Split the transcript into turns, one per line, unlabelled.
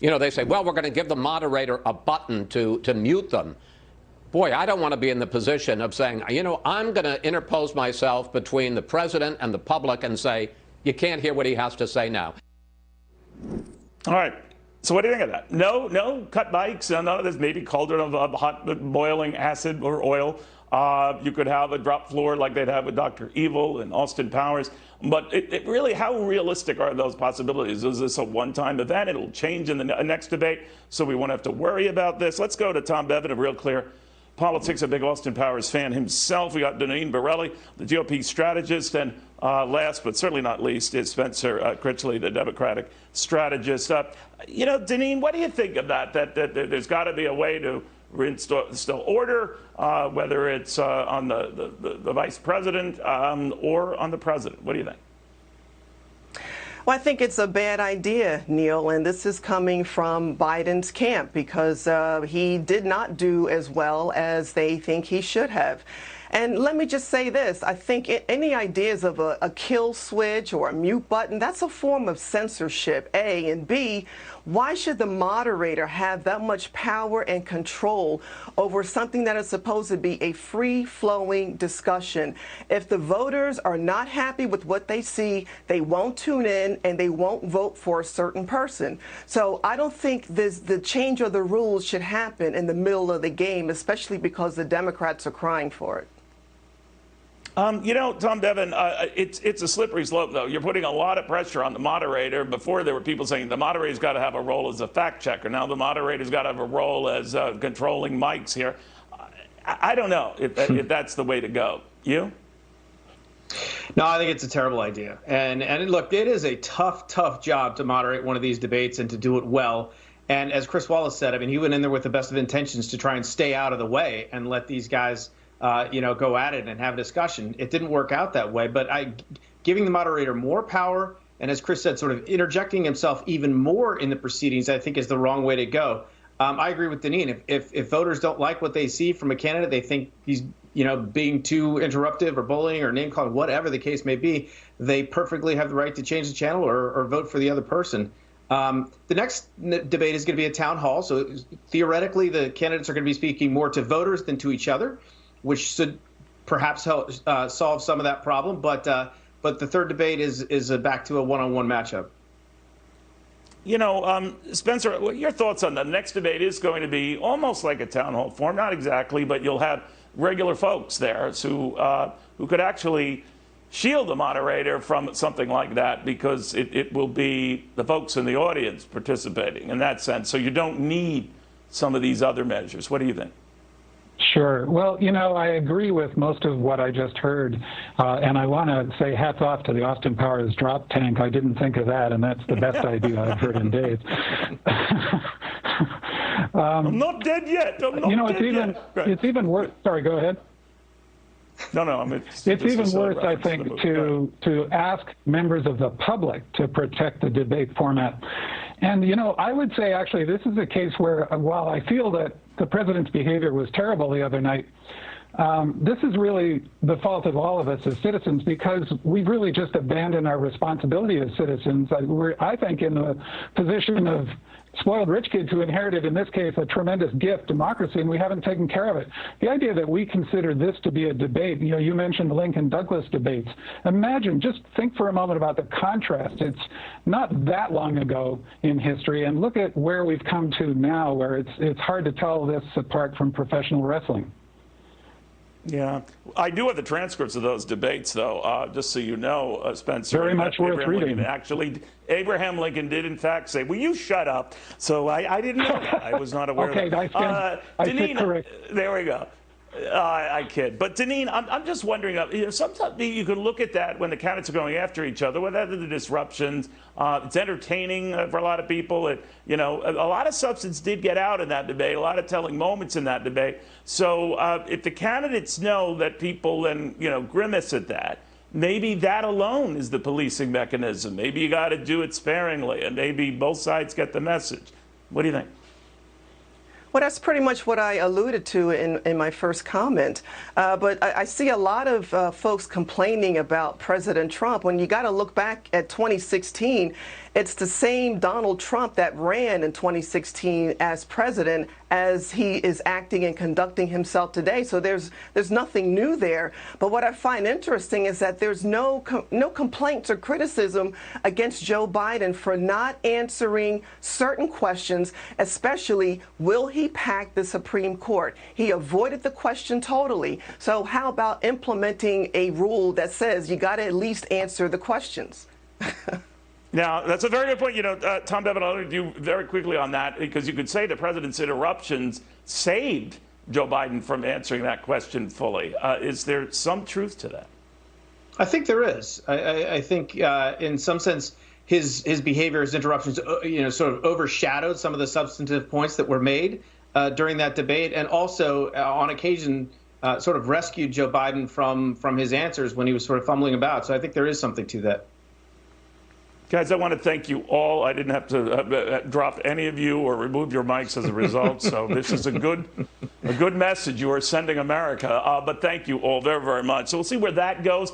You know, they say, well, we're going to give the moderator a button to mute them. Boy, I don't want to be in the position of saying, you know, I'm going to interpose myself between the president and the public and say, you can't hear what he has to say now.
All right. So what do you think of that? No cut mics, none of this, maybe cauldron of hot boiling acid or oil. You could have a drop floor like they'd have with Dr. Evil and Austin Powers. But it really, how realistic are those possibilities? Is this a one-time event? It'll change in the next debate, so we won't have to worry about this. Let's go to Tom Bevan of Real Clear Politics, a big Austin Powers fan himself. We got Deneen Borelli, the GOP strategist, and last but certainly not least is Spencer Critchley, the Democratic strategist. You know, Deneen, what do you think of that? That there's got to be a way to reinstill order, whether it's on the vice president or on the president. What do you think?
Well, I think it's a bad idea, Neil, and this is coming from Biden's camp because he did not do as well as they think he should have. And let me just say this. I think any ideas of a kill switch or a mute button, that's a form of censorship, A. And B, why should the moderator have that much power and control over something that is supposed to be a free-flowing discussion? If the voters are not happy with what they see, they won't tune in and they won't vote for a certain person. So I don't think the change of the rules should happen in the middle of the game, especially because the Democrats are crying for it.
You know, Tom Bevan, it's a slippery slope, though. You're putting a lot of pressure on the moderator. Before, there were people saying the moderator's got to have a role as a fact checker. Now the moderator's got to have a role as controlling mics here. I don't know if that's the way to go. You?
No, I think it's a terrible idea. And look, it is a tough job to moderate one of these debates and to do it well. And as Chris Wallace said, I mean, he went in there with the best of intentions to try and stay out of the way and let these guys go at it and have a discussion. It didn't work out that way, but giving the moderator more power and, as Chris said, sort of interjecting himself even more in the proceedings, I think is the wrong way to go. I agree with Deneen. If voters don't like what they see from a candidate, they think he's being too interruptive or bullying or name calling, whatever the case may be, they perfectly have the right to change the channel or vote for the other person. The next debate is going to be a town hall, so theoretically the candidates are going to be speaking more to voters than to each other, which should perhaps help solve some of that problem. But the third debate is back to a one-on-one matchup.
You know, Spencer, your thoughts on the next debate is going to be almost like a town hall form, not exactly, but you'll have regular folks there who could actually shield the moderator from something like that, because it will be the folks in the audience participating in that sense. So you don't need some of these other measures. What do you think?
Sure. Well, you know, I agree with most of what I just heard, and I want to say hats off to the Austin Powers drop tank. I didn't think of that, and that's the best idea I've heard in days.
I'm not dead yet.
It's even worse. Sorry, go ahead.
No,
it's even worse, I think, to ask members of the public to protect the debate format. And, you know, I would say, actually, this is a case where, while I feel that the president's behavior was terrible the other night, this is really the fault of all of us as citizens, because we've really just abandoned our responsibility as citizens. We're, I think, in the position of spoiled rich kids who inherited, in this case, a tremendous gift, democracy, and we haven't taken care of it. The idea that we consider this to be a debate, you know, you mentioned the Lincoln-Douglas debates. Imagine, just think for a moment about the contrast. It's not that long ago in history, and look at where we've come to now, where it's hard to tell this apart from professional wrestling.
Yeah, I do have the transcripts of those debates, though, just so you know, Spencer.
Very much worth reading.
Actually, Abraham Lincoln did, in fact, say, will you shut up? So I didn't know that. I was not aware of that.
I stand correct.
There we go. I kid. But, Deneen, I'm just wondering, sometimes you can look at that when the candidates are going after each other, whether the disruptions. It's entertaining for a lot of people. A lot of substance did get out in that debate, a lot of telling moments in that debate. So if the candidates know that people then, grimace at that, maybe that alone is the policing mechanism. Maybe you got to do it sparingly, and maybe both sides get the message. What do you think?
Well, that's pretty much what I alluded to in my first comment. But I see a lot of folks complaining about President Trump. When you got to look back at 2016, it's the same Donald Trump that ran in 2016 as president as he is acting and conducting himself today. So there's nothing new there. But what I find interesting is that there's no complaints or criticism against Joe Biden for not answering certain questions, especially will he pack the Supreme Court? He avoided the question totally. So how about implementing a rule that says you got to at least answer the questions?
Now, that's a very good point. You know, Tom, Bevan, I'll interview you very quickly on that, because you could say the president's interruptions saved Joe Biden from answering that question fully. Is there some truth to that?
I think there is. I think in some sense, his behavior, his interruptions, sort of overshadowed some of the substantive points that were made during that debate, and also on occasion sort of rescued Joe Biden from his answers when he was sort of fumbling about. So I think there is something to that.
Guys, I want to thank you all. I didn't have to drop any of you or remove your mics as a result. So this is a good message you are sending America. But thank you all very, very much. So we'll see where that goes.